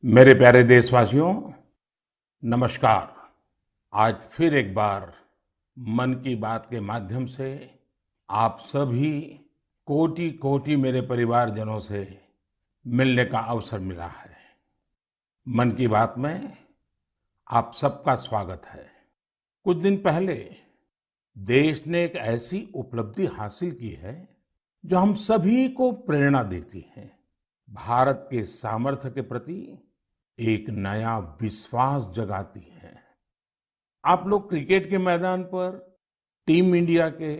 मेरे प्यारे देशवासियों, नमस्कार। आज फिर एक बार मन की बात के माध्यम से आप सभी कोटि-कोटि मेरे परिवारजनों से मिलने का अवसर मिला है। मन की बात में आप सबका स्वागत है। कुछ दिन पहले देश ने एक ऐसी उपलब्धि हासिल की है जो हम सभी को प्रेरणा देती है। भारत के सामर्थ्य के प्रति एक नया विश्वास जगाती है। आप लोग क्रिकेट के मैदान पर टीम इंडिया के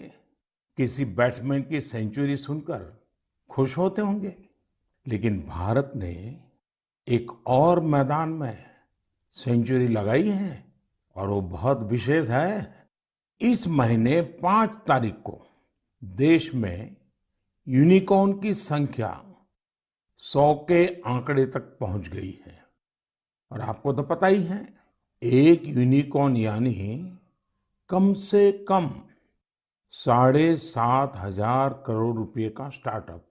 किसी बैट्समैन की सेंचुरी सुनकर खुश होते होंगे, लेकिन भारत ने एक और मैदान में सेंचुरी लगाई है और वो बहुत विशेष है। इस महीने 5 तारीख को देश में यूनिकॉर्न की संख्या 100 के आंकड़े तक पहुंच गई है। और आपको तो पता ही है, एक यूनिकॉर्न यानी कम से कम 7,500 करोड़ रुपए का स्टार्टअप।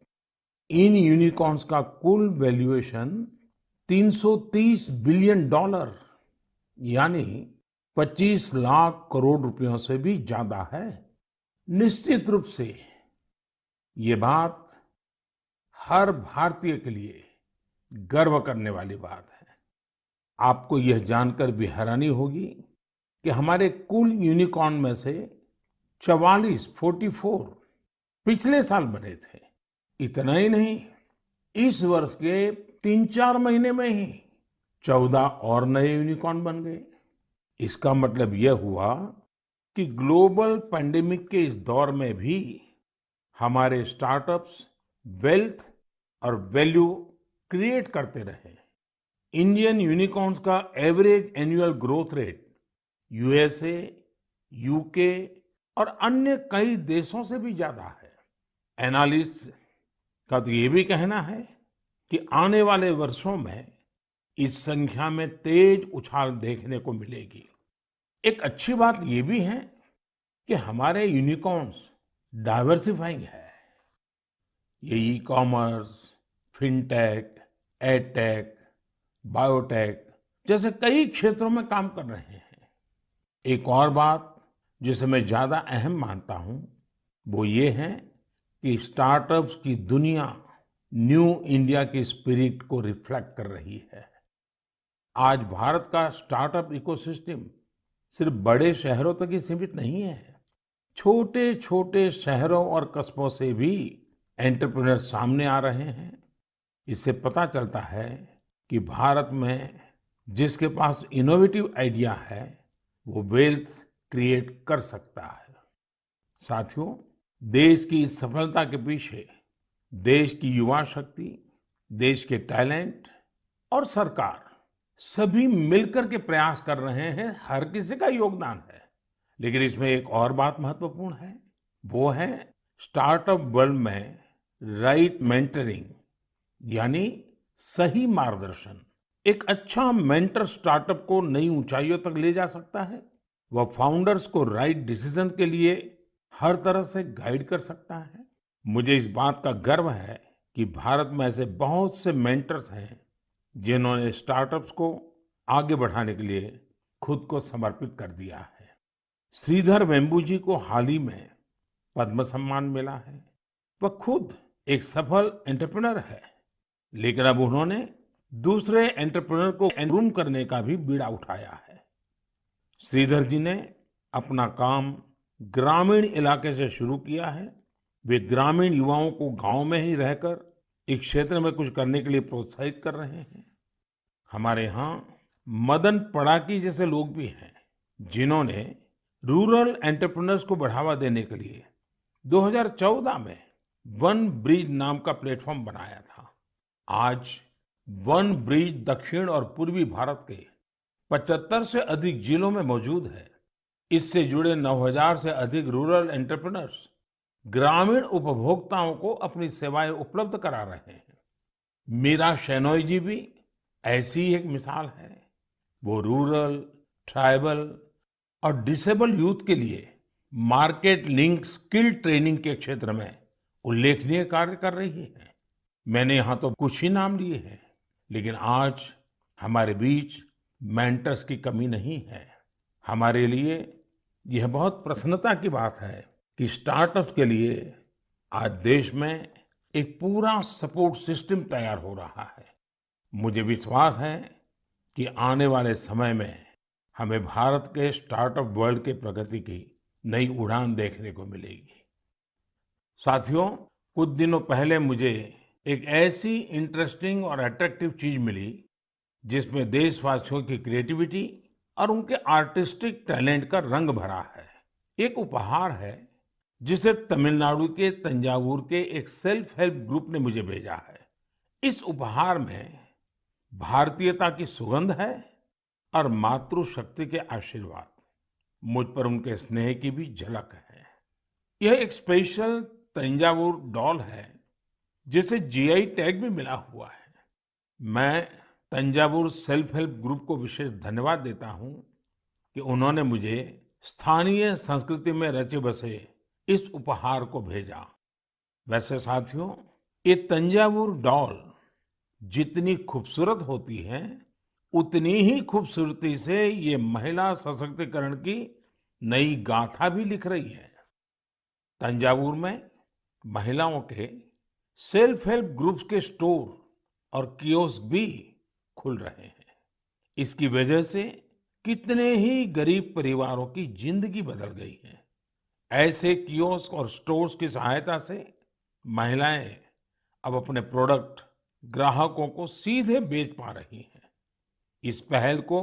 इन यूनिकॉर्न्स का कुल वैल्यूएशन $330 बिलियन यानी 25 लाख करोड़ रुपयों से भी ज्यादा है। निश्चित रूप से ये बात हर भारतीय के लिए गर्व करने वाली बात है। आपको यह जानकर भी हैरानी होगी कि हमारे कुल यूनिकॉर्न में से 44 पिछले साल बने थे। इतना ही नहीं, इस वर्ष के 3-4 महीने में ही 14 और नए यूनिकॉर्न बन गए। इसका मतलब यह हुआ कि ग्लोबल पैंडेमिक के इस दौर में भी हमारे स्टार्टअप्स वेल्थ और वैल्यू क्रिएट करते रहे। इंडियन यूनिकॉर्न्स का average annual growth rate USA, UK और अन्य कई देशों से भी ज्यादा है। एनालिस्ट का तो ये भी कहना है कि आने वाले वर्षों में इस संख्या में तेज उछाल देखने को मिलेगी। एक अच्छी बात ये भी है कि हमारे यूनिकॉर्न्स डाइवर्सिफाइंग है। ये e commerce, fintech, edtech, biotech जैसे कई क्षेत्रों में काम कर रहे हैं। एक और बात जिसे मैं ज्यादा अहम मानता हूं, वो ये है कि स्टार्टअप्स की दुनिया न्यू इंडिया की स्पिरिट को रिफ्लेक्ट कर रही है। आज भारत का स्टार्टअप इकोसिस्टम सिर्फ बड़े शहरों तक ही सीमित नहीं है। छोटे छोटे शहरों और कस्बों से भी एंटरप्रेन्योर सामने आ रहे हैं। इससे पता चलता है कि भारत में जिसके पास इनोवेटिव आइडिया है वो वेल्थ क्रिएट कर सकता है। साथियों, देश की इस सफलता के पीछे देश की युवा शक्ति, देश के टैलेंट और सरकार सभी मिलकर के प्रयास कर रहे हैं। हर किसी का योगदान है। लेकिन इसमें एक और बात महत्वपूर्ण है, वो है स्टार्टअप वर्ल्ड में राइट मेंटरिंग यानी सही मार्गदर्शन। एक अच्छा मेंटर स्टार्टअप को नई ऊंचाइयों तक ले जा सकता है। वह फाउंडर्स को राइट डिसीजन के लिए हर तरह से गाइड कर सकता है। मुझे इस बात का गर्व है कि भारत में ऐसे बहुत से मेंटर्स हैं जिन्होंने स्टार्टअप्स को आगे बढ़ाने के लिए खुद को समर्पित कर दिया है। श्रीधर वेम्बू जी को हाल ही में पद्म सम्मान मिला है। वह खुद एक सफल एंटरप्रेन्योर है, लेकिन अब उन्होंने दूसरे एंटरप्रेन्योर को ग्रूम करने का भी बीड़ा उठाया है। श्रीधर जी ने अपना काम ग्रामीण इलाके से शुरू किया है। वे ग्रामीण युवाओं को गांव में ही रहकर इस क्षेत्र में कुछ करने के लिए प्रोत्साहित कर रहे हैं। हमारे यहाँ मदन पड़ाकी जैसे लोग भी हैं जिन्होंने रूरल एंटरप्रेन्योर्स को बढ़ावा देने के लिए 2014 में वन ब्रिज नाम का प्लेटफॉर्म बनाया था। आज वन ब्रिज दक्षिण और पूर्वी भारत के 75 से अधिक जिलों में मौजूद है। इससे जुड़े 9,000 से अधिक रूरल एंटरप्रेन्योर्स ग्रामीण उपभोक्ताओं को अपनी सेवाएं उपलब्ध करा रहे हैं। मीरा शेनॉय जी भी ऐसी ही एक मिसाल है। वो रूरल, ट्राइबल और डिसेबल यूथ के लिए मार्केट लिंक स्किल ट्रेनिंग के क्षेत्र में उल्लेखनीय कार्य कर रही है। मैंने यहाँ तो कुछ ही नाम लिए हैं, लेकिन आज हमारे बीच मेंटर्स की कमी नहीं है। हमारे लिए यह बहुत प्रसन्नता की बात है कि स्टार्टअप्स के लिए आज देश में एक पूरा सपोर्ट सिस्टम तैयार हो रहा है। मुझे विश्वास है कि आने वाले समय में हमें भारत के स्टार्टअप वर्ल्ड के प्रगति की नई उड़ान देखने को मिलेगी। साथियों, कुछ दिनों पहले मुझे एक ऐसी इंटरेस्टिंग और अट्रैक्टिव चीज मिली जिसमें देशवासियों की क्रिएटिविटी और उनके आर्टिस्टिक टैलेंट का रंग भरा है। एक उपहार है जिसे तमिलनाडु के तंजावुर के एक सेल्फ हेल्प ग्रुप ने मुझे भेजा है। इस उपहार में भारतीयता की सुगंध है और मातृशक्ति के आशीर्वाद। मुझ पर उनके स्नेह की भी झलक है। यह एक स्पेशल तंजावुर डॉल है जिसे जीआई टैग भी मिला हुआ है। मैं तंजावुर सेल्फ हेल्प ग्रुप को विशेष धन्यवाद देता हूं कि उन्होंने मुझे स्थानीय संस्कृति में रचे बसे इस उपहार को भेजा। वैसे साथियों, ये तंजावुर डॉल जितनी खूबसूरत होती है, उतनी ही खूबसूरती से ये महिला सशक्तिकरण की नई गाथा भी लिख रही है। तंजावुर में महिलाओं के सेल्फ हेल्प ग्रुप्स के स्टोर और कियोस्क भी खुल रहे हैं। इसकी वजह से कितने ही गरीब परिवारों की जिंदगी बदल गई है। ऐसे कियोस्क और स्टोर्स की सहायता से महिलाएं अब अपने प्रोडक्ट ग्राहकों को सीधे बेच पा रही हैं। इस पहल को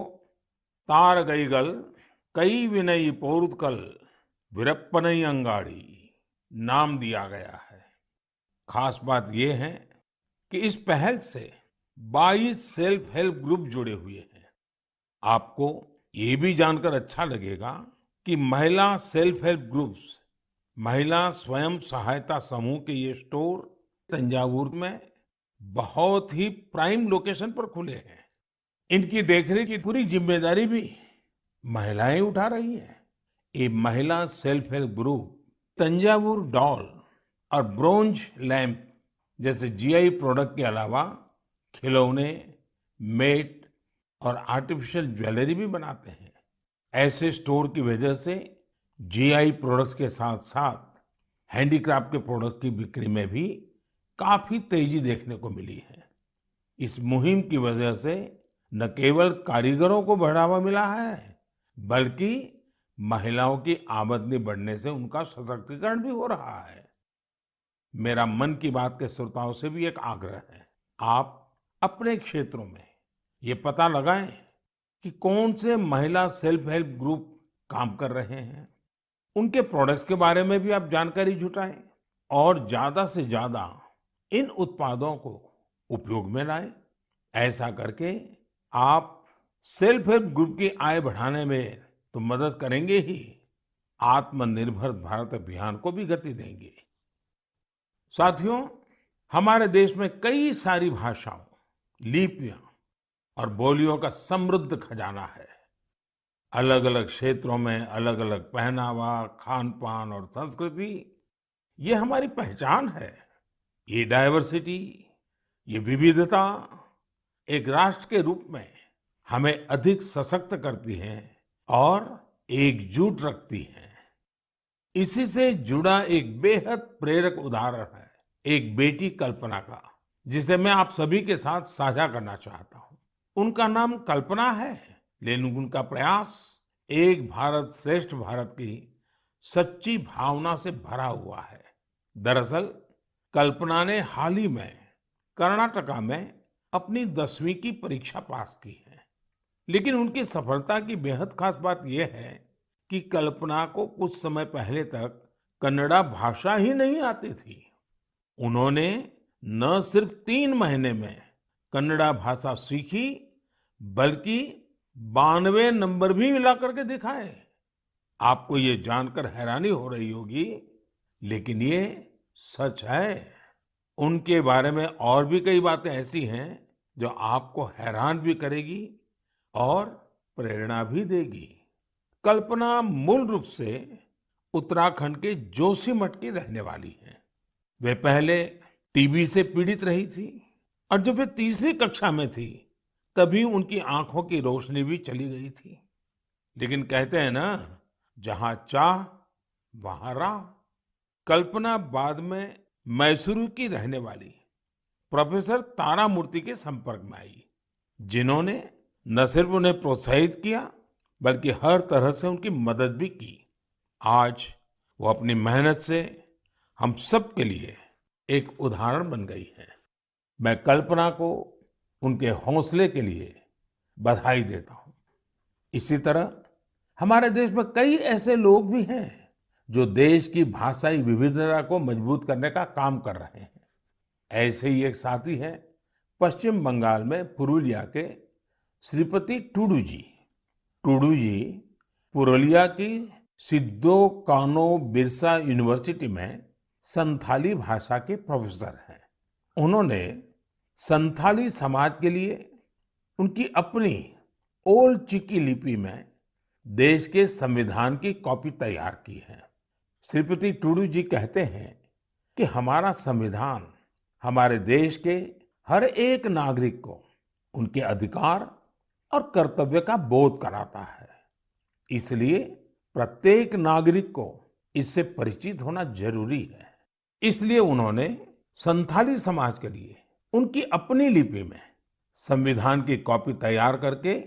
तारगईगल कई विनयी पोरुत्कल वीरप्पनई अंगाड़ी नाम दिया गया है। खास बात यह है कि इस पहल से 22 सेल्फ हेल्प ग्रुप जुड़े हुए हैं। आपको ये भी जानकर अच्छा लगेगा कि महिला सेल्फ हेल्प ग्रुप्स, महिला स्वयं सहायता समूह के ये स्टोर तंजावुर में बहुत ही प्राइम लोकेशन पर खुले हैं। इनकी देखरेख की पूरी जिम्मेदारी भी महिलाएं उठा रही हैं। ये महिला self help group Thanjavur doll और ब्रोंज लैंप जैसे जीआई प्रोडक्ट के अलावा खिलौने, मेट और आर्टिफिशियल ज्वेलरी भी बनाते हैं। ऐसे स्टोर की वजह से जीआई प्रोडक्ट्स के साथ साथ हैंडीक्राफ्ट के प्रोडक्ट की बिक्री में भी काफी तेजी देखने को मिली है। इस मुहिम की वजह से न केवल कारीगरों को बढ़ावा मिला है, बल्कि महिलाओं की आमदनी बढ़ने से उनका सशक्तिकरण भी हो रहा है। मेरा मन की बात के श्रोताओं से भी एक आग्रह है, आप अपने क्षेत्रों में ये पता लगाएं कि कौन से महिला सेल्फ हेल्प ग्रुप काम कर रहे हैं। उनके प्रोडक्ट्स के बारे में भी आप जानकारी जुटाएं और ज्यादा से ज्यादा इन उत्पादों को उपयोग में लाएं। ऐसा करके आप सेल्फ हेल्प ग्रुप की आय बढ़ाने में तो मदद करेंगे ही, आत्मनिर्भर भारत अभियान को भी गति देंगे। साथियों, हमारे देश में कई सारी भाषाओं, लिपियां और बोलियों का समृद्ध खजाना है। अलग अलग क्षेत्रों में अलग अलग पहनावा, खान पान और संस्कृति, ये हमारी पहचान है। ये डाइवर्सिटी, ये विविधता एक राष्ट्र के रूप में हमें अधिक सशक्त करती है और एकजुट रखती है। इसी से जुड़ा एक बेहद प्रेरक उदाहरण है एक बेटी कल्पना का, जिसे मैं आप सभी के साथ साझा करना चाहता हूँ। उनका नाम कल्पना है, लेकिन उनका प्रयास एक भारत श्रेष्ठ भारत की सच्ची भावना से भरा हुआ है। दरअसल कल्पना ने हाल ही में कर्नाटका में अपनी 10वीं की परीक्षा पास की है। लेकिन उनकी सफलता की बेहद खास बात यह है कि कल्पना को कुछ समय पहले तक कन्नड़ा भाषा ही नहीं आती थी। उन्होंने न सिर्फ 3 महीने में कन्नड़ा भाषा सीखी, बल्कि 92 नंबर भी मिला करके दिखाए। आपको ये जानकर हैरानी हो रही होगी, लेकिन ये सच है। उनके बारे में और भी कई बातें ऐसी हैं जो आपको हैरान भी करेगी और प्रेरणा भी देगी। कल्पना मूल रूप से उत्तराखंड के जोशीमठ की रहने वाली है। वे पहले टीबी से पीड़ित रही थी और जब वे तीसरी कक्षा में थी, तभी उनकी आंखों की रोशनी भी चली गई थी। लेकिन कहते हैं ना, जहां चाह वहां राह। कल्पना बाद में मैसूरू की रहने वाली प्रोफेसर तारामूर्ति के संपर्क में आई, जिन्होंने न सिर्फ उन्हें प्रोत्साहित किया बल्कि हर तरह से उनकी मदद भी की। आज वो अपनी मेहनत से हम सब के लिए एक उदाहरण बन गई है। मैं कल्पना को उनके हौसले के लिए बधाई देता हूँ। इसी तरह हमारे देश में कई ऐसे लोग भी हैं जो देश की भाषाई विविधता को मजबूत करने का काम कर रहे हैं। ऐसे ही एक साथी हैं पश्चिम बंगाल में पुरुलिया के श्रीपति टूडू जी। टूडू जी पुरुलिया की सिद्धो कानो बिरसा यूनिवर्सिटी में संथाली भाषा के प्रोफेसर हैं। उन्होंने संथाली समाज के लिए उनकी अपनी ओल चिकी लिपि में देश के संविधान की कॉपी तैयार की है। श्रीपति टूडू जी कहते हैं कि हमारा संविधान हमारे देश के हर एक नागरिक को उनके अधिकार और कर्तव्य का बोध कराता है। इसलिए प्रत्येक नागरिक को इससे परिचित होना जरूरी है। इसलिए उन्होंने संथाली समाज के लिए उनकी अपनी लिपि में संविधान की कॉपी तैयार करके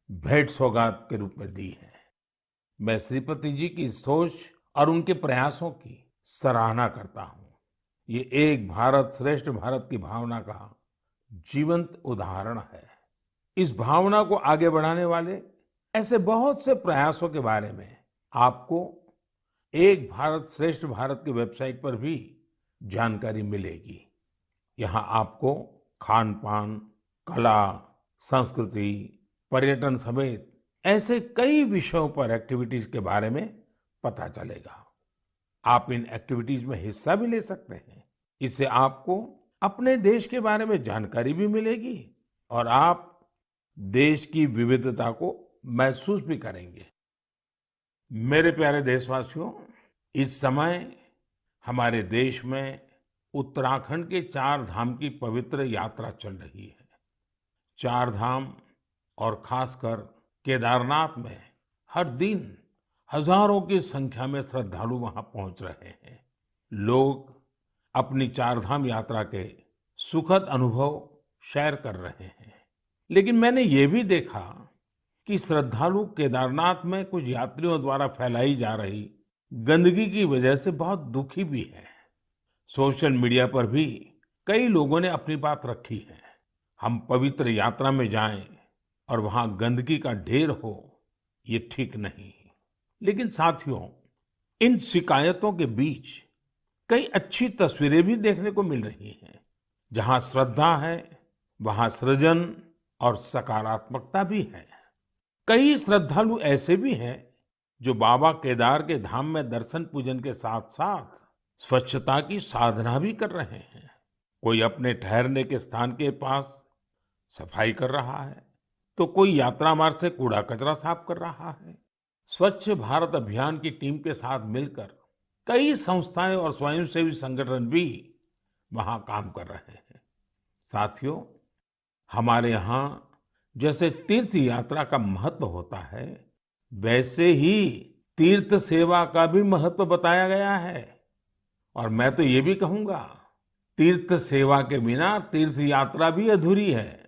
भेंट सौगात के रूप में दी है। मैं श्रीपति जी की सोच और उनके प्रयासों की सराहना करता हूँ। ये एक भारत श्रेष्ठ भारत की भावना का जीवंत उदाहरण है। इस भावना को आगे बढ़ाने वाले ऐसे बहुत से प्रयासों के बारे में आपको एक भारत श्रेष्ठ भारत की वेबसाइट पर भी जानकारी मिलेगी। यहाँ आपको खान पान, कला, संस्कृति, पर्यटन समेत ऐसे कई विषयों पर एक्टिविटीज के बारे में पता चलेगा। आप इन एक्टिविटीज में हिस्सा भी ले सकते हैं। इससे आपको अपने देश के बारे में जानकारी भी मिलेगी और आप देश की विविधता को महसूस भी करेंगे। मेरे प्यारे देशवासियों, इस समय हमारे देश में उत्तराखंड के 4 धाम की पवित्र यात्रा चल रही है। 4 धाम और खासकर केदारनाथ में हर दिन हजारों की संख्या में श्रद्धालु वहां पहुंच रहे हैं। लोग अपनी 4 धाम यात्रा के सुखद अनुभव शेयर कर रहे हैं। लेकिन मैंने ये भी देखा कि श्रद्धालु केदारनाथ में कुछ यात्रियों द्वारा फैलाई जा रही गंदगी की वजह से बहुत दुखी भी है। सोशल मीडिया पर भी कई लोगों ने अपनी बात रखी है। हम पवित्र यात्रा में जाएं और वहां गंदगी का ढेर हो, ये ठीक नहीं। लेकिन साथियों, इन शिकायतों के बीच कई अच्छी तस्वीरें भी देखने को मिल रही हैं। जहां श्रद्धा है, वहां सृजन और सकारात्मकता भी है। कई श्रद्धालु ऐसे भी हैं जो बाबा केदार के धाम में दर्शन पूजन के साथ साथ स्वच्छता की साधना भी कर रहे हैं। कोई अपने ठहरने के स्थान के पास सफाई कर रहा है, तो कोई यात्रा मार्ग से कूड़ा कचरा साफ कर रहा है। स्वच्छ भारत अभियान की टीम के साथ मिलकर कई संस्थाएं और स्वयंसेवी संगठन भी वहां काम कर रहे हैं। साथियों, हमारे यहाँ जैसे तीर्थ यात्रा का महत्व होता है, वैसे ही तीर्थ सेवा का भी महत्व बताया गया है। और मैं तो ये भी कहूंगा, तीर्थ सेवा के बिना तीर्थ यात्रा भी अधूरी है।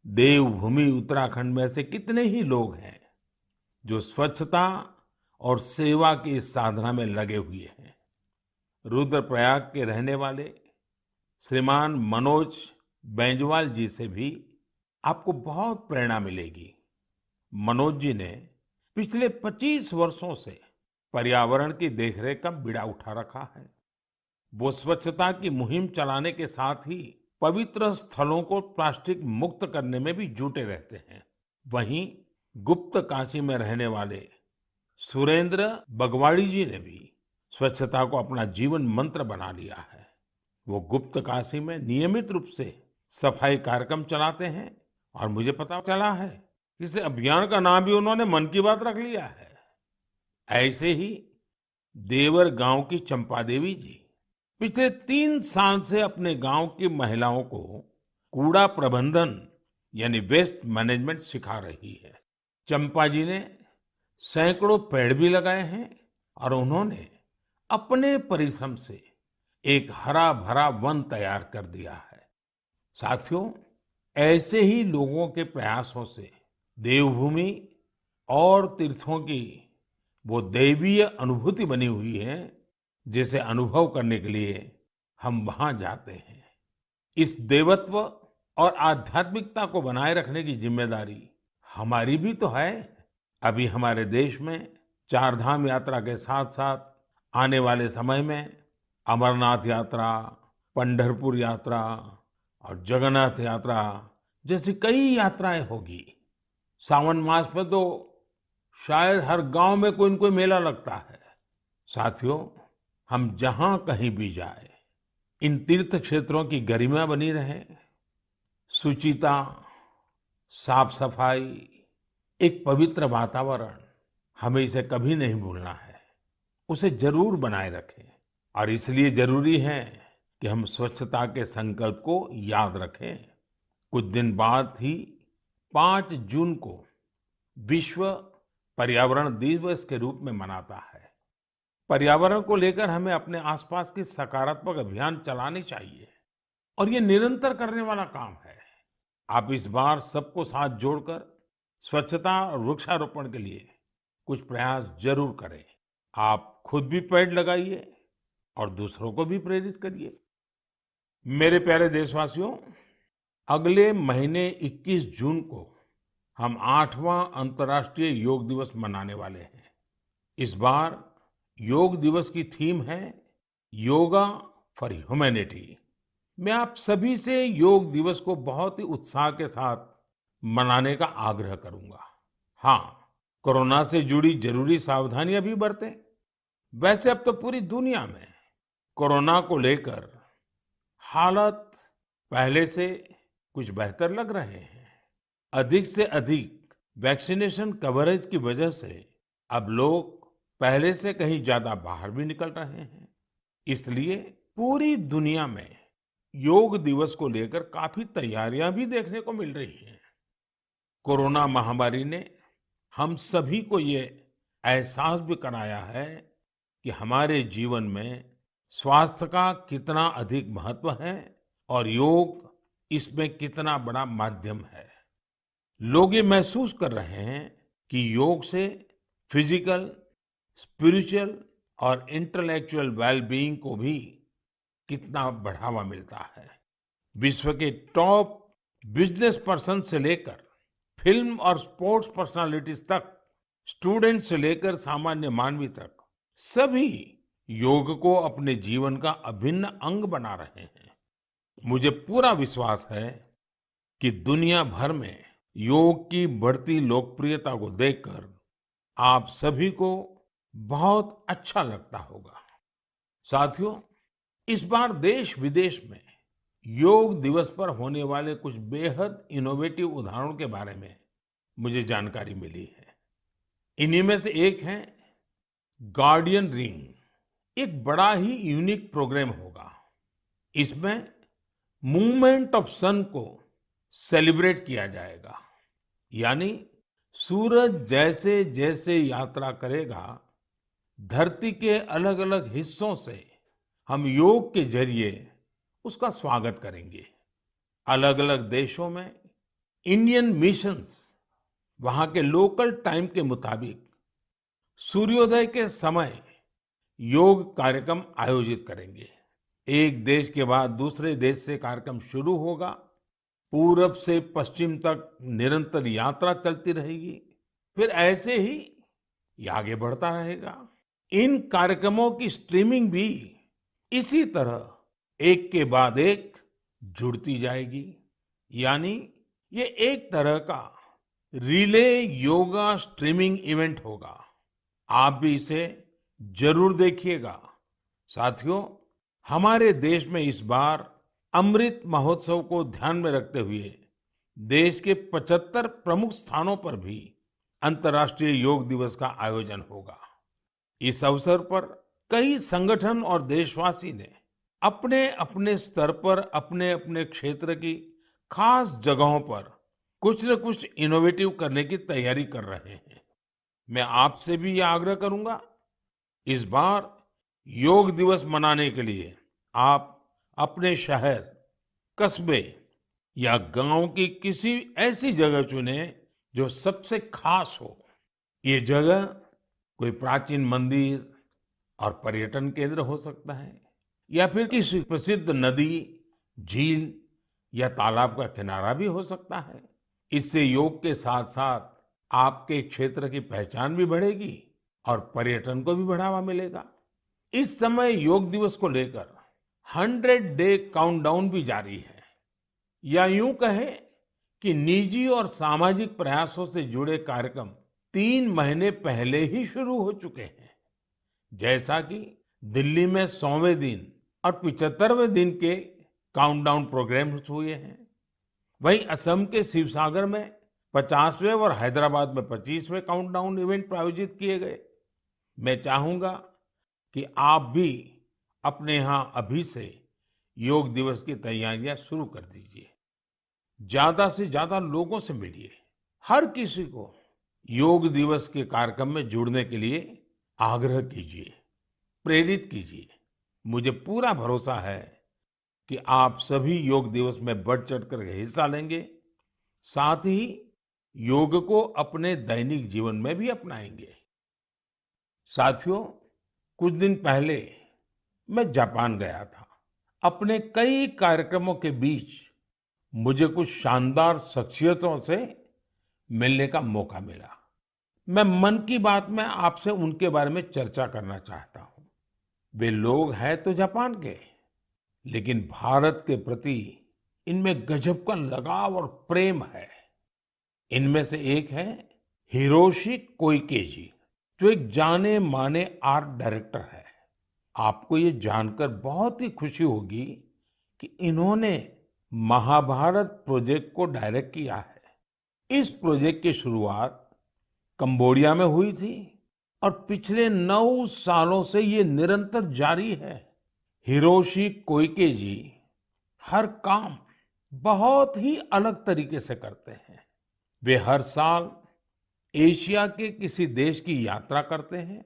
देवभूमि उत्तराखंड में से कितने ही लोग हैं जो स्वच्छता और सेवा की इस साधना में लगे हुए हैं। रुद्रप्रयाग के रहने वाले श्रीमान मनोज बेंजवाल जी से भी आपको बहुत प्रेरणा मिलेगी। मनोज जी ने पिछले 25 वर्षों से पर्यावरण की देखरेख का बीड़ा उठा रखा है। वो स्वच्छता की मुहिम चलाने के साथ ही पवित्र स्थलों को प्लास्टिक मुक्त करने में भी जुटे रहते हैं। वहीं गुप्त काशी में रहने वाले सुरेंद्र बगवाड़ी जी ने भी स्वच्छता को अपना जीवन मंत्र बना लिया है। वो गुप्त काशी में नियमित रूप से सफाई कार्यक्रम चलाते हैं और मुझे पता चला है कि इस अभियान का नाम भी उन्होंने मन की बात रख लिया है। ऐसे ही देवर गांव की चंपा देवी जी पिछले 3 साल से अपने गांव की महिलाओं को कूड़ा प्रबंधन यानी वेस्ट मैनेजमेंट सिखा रही है। चंपा जी ने सैकड़ों पेड़ भी लगाए हैं और उन्होंने अपने परिश्रम से एक हरा भरा वन तैयार कर दिया है। साथियों, ऐसे ही लोगों के प्रयासों से देवभूमि और तीर्थों की वो दैवीय अनुभूति बनी हुई है, जिसे अनुभव करने के लिए हम वहां जाते हैं। इस देवत्व और आध्यात्मिकता को बनाए रखने की जिम्मेदारी हमारी भी तो है। अभी हमारे देश में चार धाम यात्रा के साथ साथ आने वाले समय में अमरनाथ यात्रा, पंढरपुर यात्रा और जगन्नाथ यात्रा जैसी कई यात्राएं होगी। सावन मास में तो शायद हर गांव में कोई न कोई मेला लगता है। साथियों, हम जहां कहीं भी जाए, इन तीर्थ क्षेत्रों की गरिमा बनी रहे, शुचिता, साफ सफाई, एक पवित्र वातावरण, हमें इसे कभी नहीं भूलना है। उसे जरूर बनाए रखें और इसलिए जरूरी है कि हम स्वच्छता के संकल्प को याद रखें। कुछ दिन बाद ही 5 जून को विश्व पर्यावरण दिवस के रूप में मनाता है। पर्यावरण को लेकर हमें अपने आसपास की सकारात्मक अभियान चलाने चाहिए और ये निरंतर करने वाला काम है। आप इस बार सबको साथ जोड़कर स्वच्छता और वृक्षारोपण के लिए कुछ प्रयास जरूर करें। आप खुद भी पेड़ लगाइए और दूसरों को भी प्रेरित करिए। मेरे प्यारे देशवासियों, अगले महीने 21 जून को हम 8वां अंतर्राष्ट्रीय योग दिवस मनाने वाले हैं। इस बार योग दिवस की थीम है योगा फॉर ह्यूमैनिटी। मैं आप सभी से योग दिवस को बहुत ही उत्साह के साथ मनाने का आग्रह करूंगा। हाँ, कोरोना से जुड़ी जरूरी सावधानियां भी बरतें। वैसे अब तो पूरी दुनिया में कोरोना को लेकर हालात पहले से कुछ बेहतर लग रहे हैं। अधिक से अधिक वैक्सीनेशन कवरेज की वजह से अब लोग पहले से कहीं ज्यादा बाहर भी निकल रहे हैं। इसलिए पूरी दुनिया में योग दिवस को लेकर काफी तैयारियां भी देखने को मिल रही हैं। कोरोना महामारी ने हम सभी को ये एहसास भी कराया है कि हमारे जीवन में स्वास्थ्य का कितना अधिक महत्व है और योग इसमें कितना बड़ा माध्यम है। लोग ये महसूस कर रहे हैं कि योग से फिजिकल, स्पिरिचुअल और इंटेलेक्चुअल वेलबीइंग को भी कितना बढ़ावा मिलता है। विश्व के टॉप बिजनेस पर्सन से लेकर फिल्म और स्पोर्ट्स पर्सनालिटीज तक, स्टूडेंट से लेकर सामान्य मानवी तक, सभी योग को अपने जीवन का अभिन्न अंग बना रहे हैं। मुझे पूरा विश्वास है कि दुनिया भर में योग की बढ़ती लोकप्रियता को देखकर आप सभी को बहुत अच्छा लगता होगा। साथियों, इस बार देश विदेश में योग दिवस पर होने वाले कुछ बेहद इनोवेटिव उदाहरणों के बारे में मुझे जानकारी मिली है। इन्हीं में से एक है गार्डियन रिंग। एक बड़ा ही यूनिक प्रोग्राम होगा। इसमें मूवमेंट ऑफ सन को सेलिब्रेट किया जाएगा। यानी सूरज जैसे जैसे यात्रा करेगा, धरती के अलग अलग हिस्सों से हम योग के जरिए उसका स्वागत करेंगे। अलग अलग देशों में इंडियन मिशंस वहां के लोकल टाइम के मुताबिक सूर्योदय के समय योग कार्यक्रम आयोजित करेंगे। एक देश के बाद दूसरे देश से कार्यक्रम शुरू होगा। पूरब से पश्चिम तक निरंतर यात्रा चलती रहेगी। फिर ऐसे ही ये आगे बढ़ता रहेगा। इन कार्यक्रमों की स्ट्रीमिंग भी इसी तरह एक के बाद एक जुड़ती जाएगी। यानी ये एक तरह का रिले योगा स्ट्रीमिंग इवेंट होगा। आप भी इसे जरूर देखिएगा। साथियों, हमारे देश में इस बार अमृत महोत्सव को ध्यान में रखते हुए देश के 75 प्रमुख स्थानों पर भी अंतर्राष्ट्रीय योग दिवस का आयोजन होगा। इस अवसर पर कई संगठन और देशवासी ने अपने अपने स्तर पर अपने अपने क्षेत्र की खास जगहों पर कुछ न कुछ इनोवेटिव करने की तैयारी कर रहे हैं। मैं आपसे भी ये आग्रह करूंगा, इस बार योग दिवस मनाने के लिए आप अपने शहर, कस्बे या गांव की किसी ऐसी जगह चुनें जो सबसे खास हो। ये जगह कोई प्राचीन मंदिर और पर्यटन केंद्र हो सकता है, या फिर किसी प्रसिद्ध नदी, झील या तालाब का किनारा भी हो सकता है। इससे योग के साथ साथ आपके क्षेत्र की पहचान भी बढ़ेगी और पर्यटन को भी बढ़ावा मिलेगा। इस समय योग दिवस को लेकर 100 डे काउंटडाउन भी जारी है, या यूं कहें कि निजी और सामाजिक प्रयासों से जुड़े कार्यक्रम 3 महीने पहले ही शुरू हो चुके हैं। जैसा कि दिल्ली में 100वें दिन और 75वें दिन के काउंटडाउन प्रोग्राम्स हुए हैं। वहीं असम के शिवसागर में 50वें और हैदराबाद में 25वें काउंटडाउन इवेंट आयोजित किए गए। मैं चाहूंगा कि आप भी अपने यहाँ अभी से योग दिवस की तैयारियां शुरू कर दीजिए। ज्यादा से ज्यादा लोगों से मिलिए। हर किसी को योग दिवस के कार्यक्रम में जुड़ने के लिए आग्रह कीजिए, प्रेरित कीजिए। मुझे पूरा भरोसा है कि आप सभी योग दिवस में बढ़ चढ़कर के हिस्सा लेंगे, साथ ही योग को अपने दैनिक जीवन में भी अपनाएंगे। साथियों, कुछ दिन पहले मैं जापान गया था। अपने कई कार्यक्रमों के बीच मुझे कुछ शानदार शख्सियतों से मिलने का मौका मिला। मैं मन की बात में आपसे उनके बारे में चर्चा करना चाहता हूँ। वे लोग हैं तो जापान के, लेकिन भारत के प्रति इनमें गजब का लगाव और प्रेम है। इनमें से एक है हिरोशी कोइके जी, जो एक जाने माने आर्ट डायरेक्टर है। आपको ये जानकर बहुत ही खुशी होगी कि इन्होंने महाभारत प्रोजेक्ट को डायरेक्ट किया है। इस प्रोजेक्ट की शुरुआत कंबोडिया में हुई थी और पिछले 9 सालों से ये निरंतर जारी है। हिरोशी कोइके जी हर काम बहुत ही अलग तरीके से करते हैं। वे हर साल एशिया के किसी देश की यात्रा करते हैं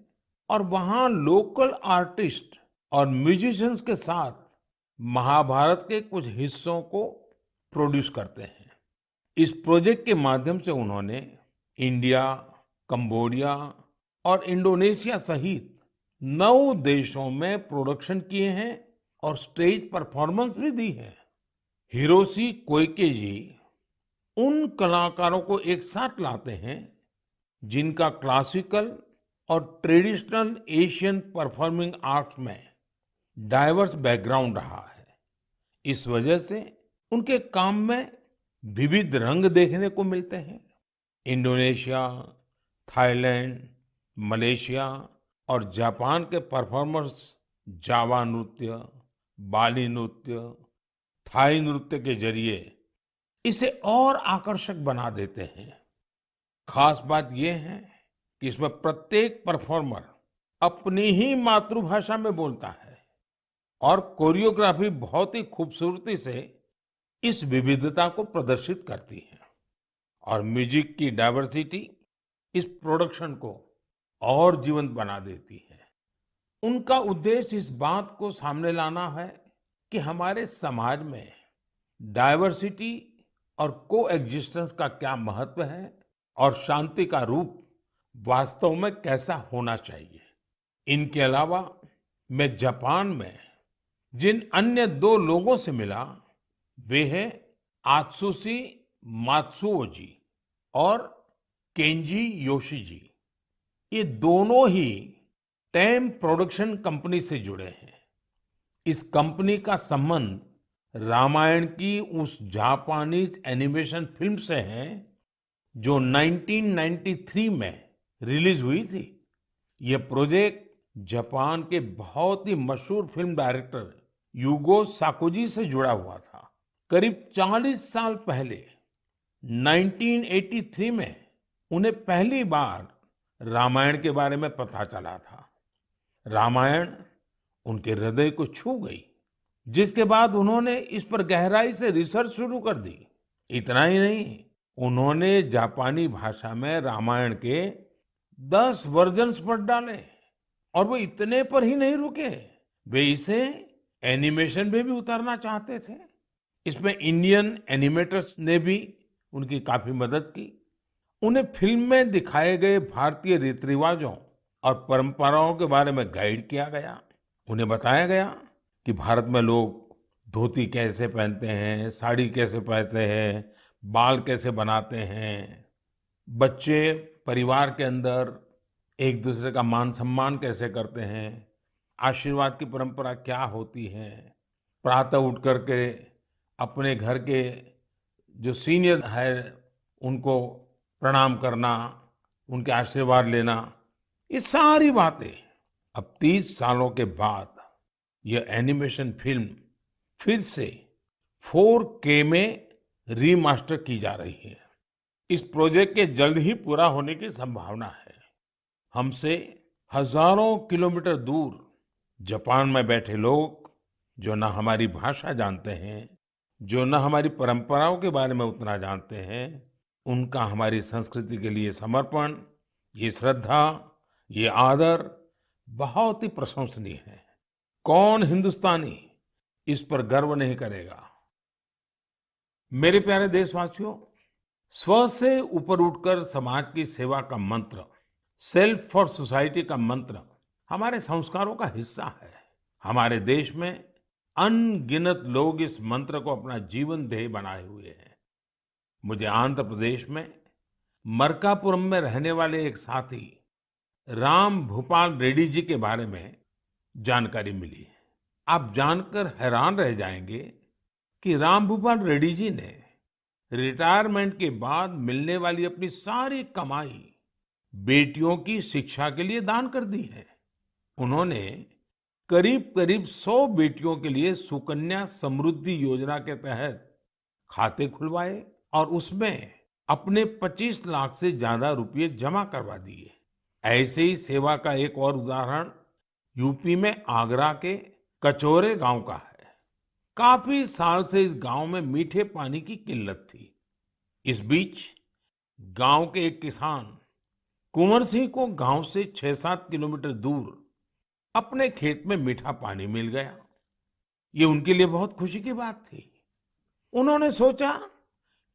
और वहां लोकल आर्टिस्ट और म्यूजिशियंस के साथ महाभारत के कुछ हिस्सों को प्रोड्यूस करते हैं। इस प्रोजेक्ट के माध्यम से उन्होंने इंडिया, कंबोडिया और इंडोनेशिया सहित 9 देशों में प्रोडक्शन किए हैं और स्टेज परफॉर्मेंस भी दी है। हिरोशी कोइके जी उन कलाकारों को एक साथ लाते हैं जिनका क्लासिकल और ट्रेडिशनल एशियन परफॉर्मिंग आर्ट्स में डाइवर्स बैकग्राउंड रहा है। इस वजह से उनके काम में विविध रंग देखने को मिलते हैं। इंडोनेशिया, थाईलैंड, मलेशिया और जापान के परफॉर्मर्स जावा नृत्य, बाली नृत्य, थाई नृत्य के जरिए इसे और आकर्षक बना देते हैं। खास बात यह है कि इसमें प्रत्येक परफॉर्मर अपनी ही मातृभाषा में बोलता है और कोरियोग्राफी बहुत ही खूबसूरती से इस विविधता को प्रदर्शित करती है। और म्यूजिक की डाइवर्सिटी इस प्रोडक्शन को और जीवंत बना देती है। उनका उद्देश्य इस बात को सामने लाना है कि हमारे समाज में डाइवर्सिटी और कोएग्जिस्टेंस का क्या महत्व है और शांति का रूप वास्तव में कैसा होना चाहिए। इनके अलावा मैं जापान में जिन अन्य 2 लोगों से मिला, वे हैं आत्सुशि मात्सुओ जी और केंजी योशी जी। ये दोनों ही टेम प्रोडक्शन कंपनी से जुड़े हैं। इस कंपनी का संबंध रामायण की उस जापानीज एनिमेशन फिल्म से है जो 1993 में रिलीज हुई थी। यह प्रोजेक्ट जापान के बहुत ही मशहूर फिल्म डायरेक्टर युगो साकोजी से जुड़ा हुआ था। करीब 40 साल पहले 1983 में उन्हें पहली बार रामायण के बारे में पता चला था। रामायण उनके हृदय को छू गई, जिसके बाद उन्होंने इस पर गहराई से रिसर्च शुरू कर दी। इतना ही नहीं, उन्होंने जापानी भाषा में रामायण के 10 वर्जन्स पढ़ डाले और वो इतने पर ही नहीं रुके। वे इसे एनिमेशन में भी उतारना चाहते थे। इसमें इंडियन एनिमेटर्स ने भी उनकी काफी मदद की। उन्हें फिल्म में दिखाए गए भारतीय रीति रिवाजों और परंपराओं के बारे में गाइड किया गया। उन्हें बताया गया कि भारत में लोग धोती कैसे पहनते हैं, साड़ी कैसे पहनते हैं, बाल कैसे बनाते हैं, बच्चे परिवार के अंदर एक दूसरे का मान सम्मान कैसे करते हैं, आशीर्वाद की परंपरा क्या होती है, प्रातः उठ करके अपने घर के जो सीनियर है उनको प्रणाम करना, उनके आशीर्वाद लेना, ये सारी बातें अब 30 सालों के बाद ये एनिमेशन फिल्म फिर से 4K में रीमास्टर की जा रही है। इस प्रोजेक्ट के जल्द ही पूरा होने की संभावना है। हमसे हजारों किलोमीटर दूर जापान में बैठे लोग जो न हमारी भाषा जानते हैं, जो न हमारी परंपराओं के बारे में उतना जानते हैं, उनका हमारी संस्कृति के लिए समर्पण, ये श्रद्धा, ये आदर बहुत ही प्रशंसनीय है। कौन हिंदुस्तानी इस पर गर्व नहीं करेगा। मेरे प्यारे देशवासियों, स्व से ऊपर उठकर समाज की सेवा का मंत्र, सेल्फ फॉर सोसाइटी का मंत्र हमारे संस्कारों का हिस्सा है। हमारे देश में अनगिनत लोग इस मंत्र को अपना जीवन ध्येय बनाए हुए हैं। मुझे आंध्र प्रदेश में मरकापुरम में रहने वाले एक साथी राम भूपाल रेड्डी जी के बारे में जानकारी मिली। आप जानकर हैरान रह जाएंगे कि राम भूपाल रेड्डी जी ने रिटायरमेंट के बाद मिलने वाली अपनी सारी कमाई बेटियों की शिक्षा के लिए दान कर दी है। उन्होंने करीब करीब 100 बेटियों के लिए सुकन्या समृद्धि योजना के तहत खाते खुलवाए और उसमें अपने 25 लाख से ज्यादा रुपए जमा करवा दिए। ऐसे ही सेवा का एक और उदाहरण यूपी में आगरा के कचौरे गांव का है। काफी साल से इस गांव में मीठे पानी की किल्लत थी। इस बीच गांव के एक किसान कुंवर सिंह को गांव से 6-7 किलोमीटर दूर अपने खेत में मीठा पानी मिल गया। ये उनके लिए बहुत खुशी की बात थी। उन्होंने सोचा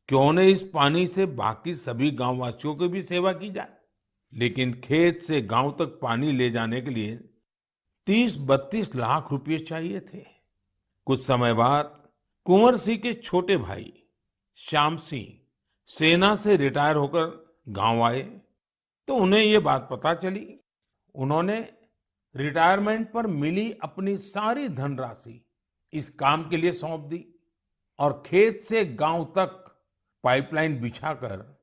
क्यों न इस पानी से बाकी सभी गांववासियों की भी सेवा की जाए। लेकिन खेत से गांव तक पानी ले जाने के लिए 30-32 लाख रुपए चाहिए थे। कुछ समय बाद कुंवर सिंह के छोटे भाई श्याम सिंह सेना से रिटायर होकर गांव आए तो उन्हें ये बात पता चली। उन्होंने रिटायरमेंट पर मिली अपनी सारी धनराशि इस काम के लिए सौंप दी और खेत से गांव तक पाइपलाइन बिछाकर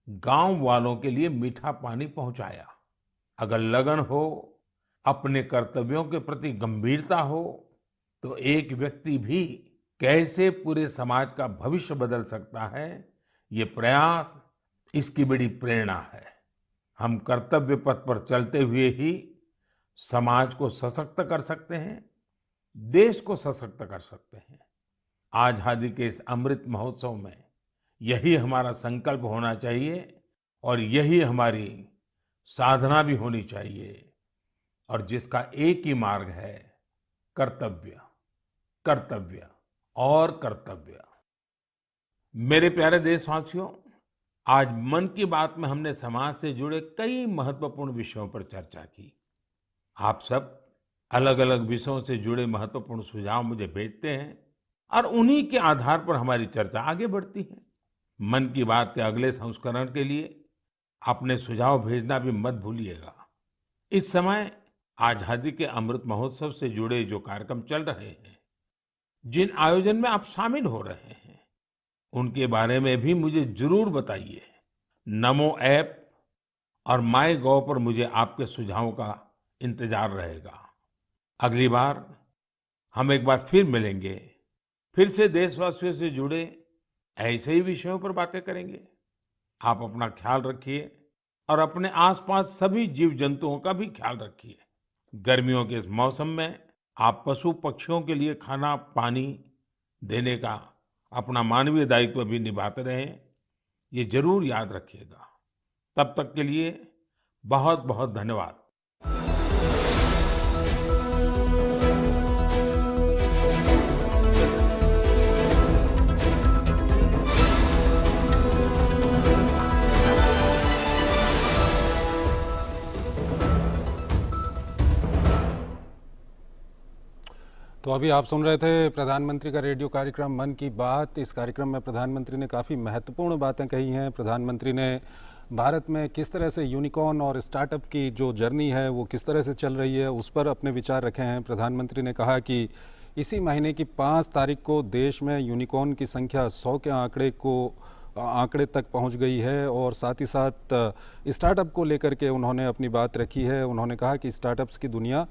गांव वालों के लिए मीठा पानी पहुंचाया। अगर लगन हो, अपने कर्तव्यों के प्रति गंभीरता हो, तो एक व्यक्ति भी कैसे पूरे समाज का भविष्य बदल सकता है, ये प्रयास इसकी बड़ी प्रेरणा है। हम कर्तव्य पथ पर चलते हुए ही समाज को सशक्त कर सकते हैं, देश को सशक्त कर सकते हैं। आजादी के इस अमृत महोत्सव में यही हमारा संकल्प होना चाहिए और यही हमारी साधना भी होनी चाहिए, और जिसका एक ही मार्ग है, कर्तव्य, कर्तव्य और कर्तव्य। मेरे प्यारे देशवासियों, आज मन की बात में हमने समाज से जुड़े कई महत्वपूर्ण विषयों पर चर्चा की। आप सब अलग अलग विषयों से जुड़े महत्वपूर्ण सुझाव मुझे भेजते हैं और उन्हीं के आधार पर हमारी चर्चा आगे बढ़ती है। मन की बात के अगले संस्करण के लिए अपने सुझाव भेजना भी मत भूलिएगा। इस समय आजादी के अमृत महोत्सव से जुड़े जो कार्यक्रम चल रहे हैं, जिन आयोजन में आप शामिल हो रहे हैं, उनके बारे में भी मुझे जरूर बताइए। नमो ऐप और माय गॉव पर मुझे आपके सुझावों का इंतजार रहेगा। अगली बार हम एक बार फिर मिलेंगे, फिर से देशवासियों से जुड़े ऐसे ही विषयों पर बातें करेंगे। आप अपना ख्याल रखिए और अपने आसपास सभी जीव जंतुओं का भी ख्याल रखिए। गर्मियों के इस मौसम में आप पशु पक्षियों के लिए खाना पानी देने का अपना मानवीय दायित्व भी निभाते रहें। ये जरूर याद रखिएगा। तब तक के लिए बहुत बहुत धन्यवाद। तो अभी आप सुन रहे थे प्रधानमंत्री का रेडियो कार्यक्रम मन की बात। इस कार्यक्रम में प्रधानमंत्री ने काफ़ी महत्वपूर्ण बातें कही हैं। प्रधानमंत्री ने भारत में किस तरह से यूनिकॉर्न और स्टार्टअप की जो जर्नी है वो किस तरह से चल रही है उस पर अपने विचार रखे हैं। प्रधानमंत्री ने कहा कि इसी महीने की 5 तारीख को देश में यूनिकॉर्न की संख्या 100 के आंकड़े तक पहुंच गई है और साथ ही साथ स्टार्टअप को लेकर के उन्होंने अपनी बात रखी है। उन्होंने कहा कि स्टार्टअप्स की दुनिया